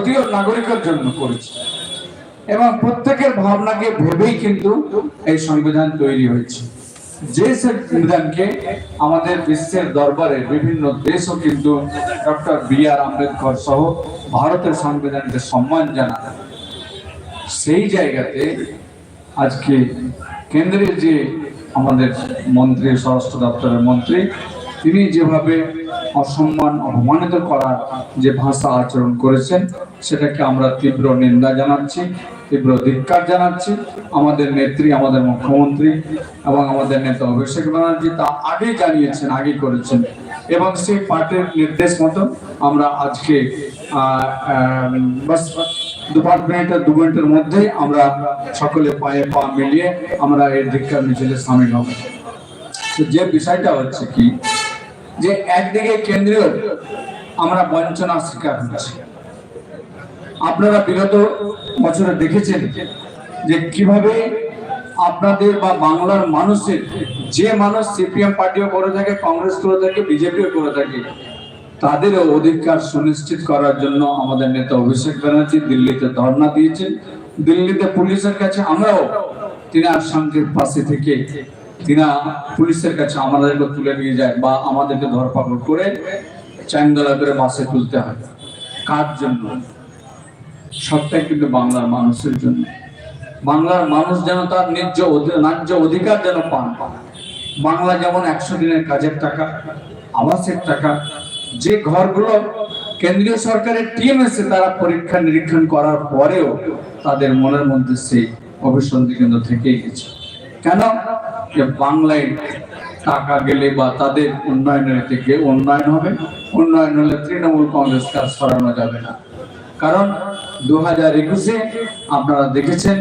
ভারতীয় নাগরিকের জন্য করেছে এবং প্রত্যেকের ভাবনাকে ভেবেই কিন্তু এই সংবিধান তৈরি হয়েছে। যে সংবিধানকে আমাদের বিশ্বের দরবারে বিভিন্ন দেশও কিন্তু ডক্টর বি.আর. আম্বেদকর সহ ভারতের সংবিধানকে সম্মান জানায়। সেই জায়গাতে আজকে কেন্দ্রের যে আমাদের মন্ত্রী, স্বরাষ্ট্র দপ্তরের মন্ত্রী, তিনি যেভাবে অসম্মান অপমানিত করার যে ভাষা আচরণ করেছেন, সেটাকে আমরা তীব্র নিন্দা জানাচ্ছি, তীব্র ধিক্কার জানাচ্ছি। আমাদের নেত্রী, আমাদের মুখ্যমন্ত্রী এবং আমাদের নেতা অভিষেক ব্যানার্জি তা আগে জানিয়েছেন, আগে করেছেন এবং সেই পার্টির নির্দেশ মতো আমরা আজকে 2 মিনিটের মধ্যেই আমরা সকলে পায়ে পা মিলিয়ে আমরা এই ধিক্কার মিছিলে সামিল হব। তো যে বিষয়টা হচ্ছে কি, যে একদিকে কেন্দ্রীয় আমরা বঞ্চনার শিকার হচ্ছি। আপনারা বিগত বছরে দেখেছেন যে কিভাবে আপনাদের বা বাংলার মানুষের, যে মানুষ সিপিএম পার্টিও করে থাকে, কংগ্রেস করে থাকে, বিজেপিও করে থাকে, তাদের অধিকার সুনিশ্চিত করার জন্য আমাদের নেতা অভিষেক ব্যানার্জি দিল্লিতে ধর্ণা দিয়েছেন। দিল্লিতে পুলিশের কাছে আমরাও তিনার সঙ্গে পাশে থেকে তিনা পুলিশের কাছে আমাদেরকে তুলে নিয়ে যায় বা আমাদেরকে ধরপাকড় করে চাইন্দলা করে বাসে তুলতে হয়। কার জন্য? সবটাই কিন্তু বাংলার মানুষের জন্য। বাংলার মানুষ যেন তার ন্যায্য অধিকার যেন পান। বাংলা যেমন 100 দিনের কাজের টাকা, আবাসের টাকা, যে ঘরগুলো কেন্দ্রীয় সরকারের টিম এসে তারা পরীক্ষা নিরীক্ষণ করার পরেও তাদের মনের মধ্যে সেই অভিসন্ধি কিন্তু থেকেই গেছে। কেন? যে বাংলায় টাকা গেলে বা তাদের উন্নয়নের থেকে উন্নয়ন হবে, উন্নয়ন হলে তৃণমূল কংগ্রেসকে আর সরানো যাবে না। কারণ 2021-এ আপনারা দেখেছেন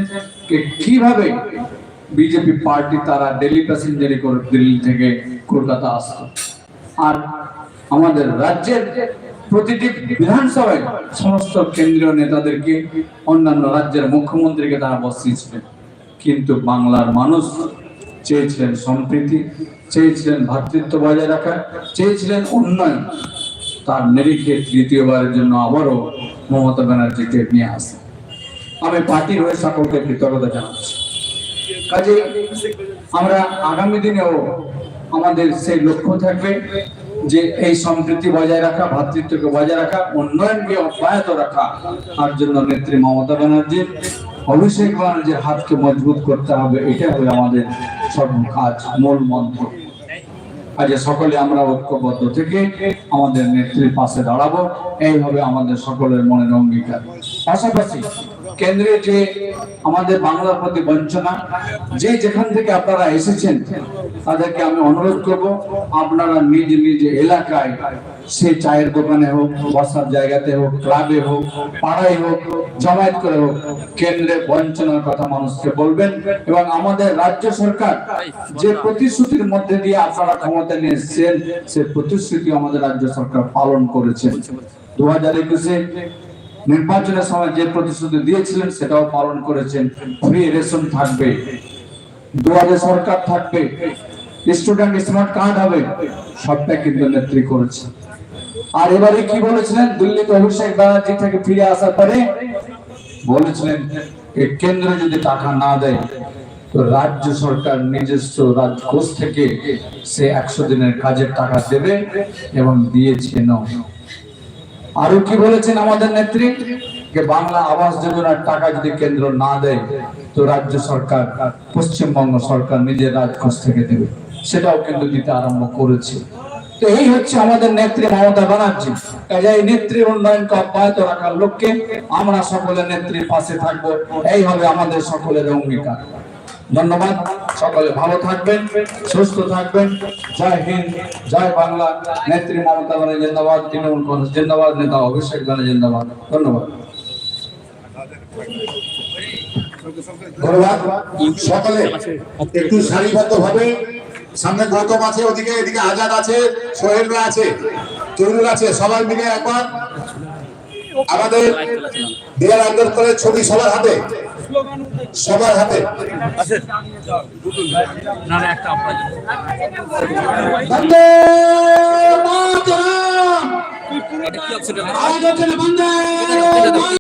কিভাবে বিজেপি পার্টি তারা ডেলি প্যাসেঞ্জারি করে দিল্লি থেকে কলকাতা আসতো, আর আমাদের রাজ্যের প্রতিটি বিধানসভায় সমস্ত কেন্দ্রীয় নেতাদেরকে, অন্যান্য রাজ্যের মুখ্যমন্ত্রীকে তারা বসিয়েছিলেন। কিন্তু বাংলার মানুষ চেয়েছিলেন সম্প্রীতি, চেয়েছিলেন ভ্রাতৃত্ব বজায় রাখা, চেয়েছিলেন উন্নয়ন। তার নিরিখে তৃতীয়বারের জন্য আবারও মমতা ব্যানার্জিকে নিয়ে আসে। আমি পার্টির হয়ে সকলকে কৃতজ্ঞতা জানাচ্ছি। কাজে আমরা আগামী দিনেও আমাদের সেই লক্ষ্য থাকবে যে এই সম্প্রীতি বজায় রাখা, ভ্রাতৃত্বকে বজায় রাখা, উন্নয়নকে অব্যাহত রাখা। তার জন্য নেত্রী মমতা ব্যানার্জি, অভিষেক ব্যানার্জির হাতকে মজবুত করতে হবে। এটা হবে আমাদের সব কাজ, মূল মন্ত্র। আজ সকলে আমরা ঐক্যবদ্ধ থেকে আমাদের নেত্রীর পাশে দাঁড়াবো, এই হবে আমাদের সকলের মনের অঙ্গীকার। পাশাপাশি কেন্দ্রে যে আমাদের বাংলার প্রতি বঞ্চনা, যে যেখান থেকে আপনারা এসেছেন তাদেরকে আমি অনুরোধ করব, আপনারা নিজ নিজ এলাকায়, সে চায়ের দোকানে হোক, বসার জায়গাতে হোক, ক্লাবে হোক, পাড়ায় হোক, জমায়েত করে হোক, কেন্দ্রের বঞ্চনার কথা মানুষকে বলবেন। এবং আমাদের রাজ্য সরকার যে প্রতিশ্রুতির মধ্যে দিয়ে আপনারা ক্ষমতা নিয়ে এসেছেন, সে প্রতিশ্রুতি আমাদের রাজ্য সরকার পালন করেছে। 2021-এ নির্বাচনের সময় যে প্রতিশ্রুতি দিয়েছিলেন সেটাও পালন করেছেন। ফ্রি রেশন থাকবে, দুয়ারে সরকার থাকবে, স্টুডেন্ট স্মার্ট কার্ড হবে, সবটা কিন্তু নেত্রী করেছে। আর এবারে কি বলেছিলেন? দিল্লিতে অভিষেক ব্যানার্জি থেকে ফিরে আসার পরে বলেছিলেন কেন্দ্র যদি টাকা না দেয় তো রাজ্য সরকার নিজস্ব রাজকোষ থেকে সে 100 দিনের কাজের টাকা দেবে, এবং দিয়েছেন। আরো কি বলেছেন আমাদের নেত্রী? বাংলা আবাস যোজনার টাকা যদি কেন্দ্র না দেয় তো রাজ্য সরকার, পশ্চিমবঙ্গ সরকার নিজের রাজকোষ থেকে দেবে। সেটাও কিন্তু দিতে আরম্ভ করেছে। তো এই হচ্ছে আমাদের নেত্রী মমতা ব্যানার্জি। এই নেত্রীর উন্নয়নকে অব্যাহত রাখার লক্ষ্যে আমরা সকলে নেত্রীর পাশে থাকবো, এই হবে আমাদের সকলের অঙ্গীকার। ধন্যবাদ। সকলে ভালো থাকবেন, সুস্থ থাকবেন। জয় হিন্দ, জয় বাংলা। নেত্রী মমতা ব্যানার্জি জিন্দাবাদ, তৃণমূল কংগ্রেস জিন্দাবাদ, নেতা অভিষেক ব্যানার্জি জিন্দাবাদ। ধন্যবাদ। সকলে একটু সারিবদ্ধ ভাবে, সামনে গৌতম আছে, ওদিকে এদিকে আজাদ আছে, সোহেলরা আছে, তরুণ আছে, সবাই মিলে একবার আমাদের বি.আর. আম্বেদকরের ছবি সবার হাতে, সবার হাতে। বন্দে মাতরম।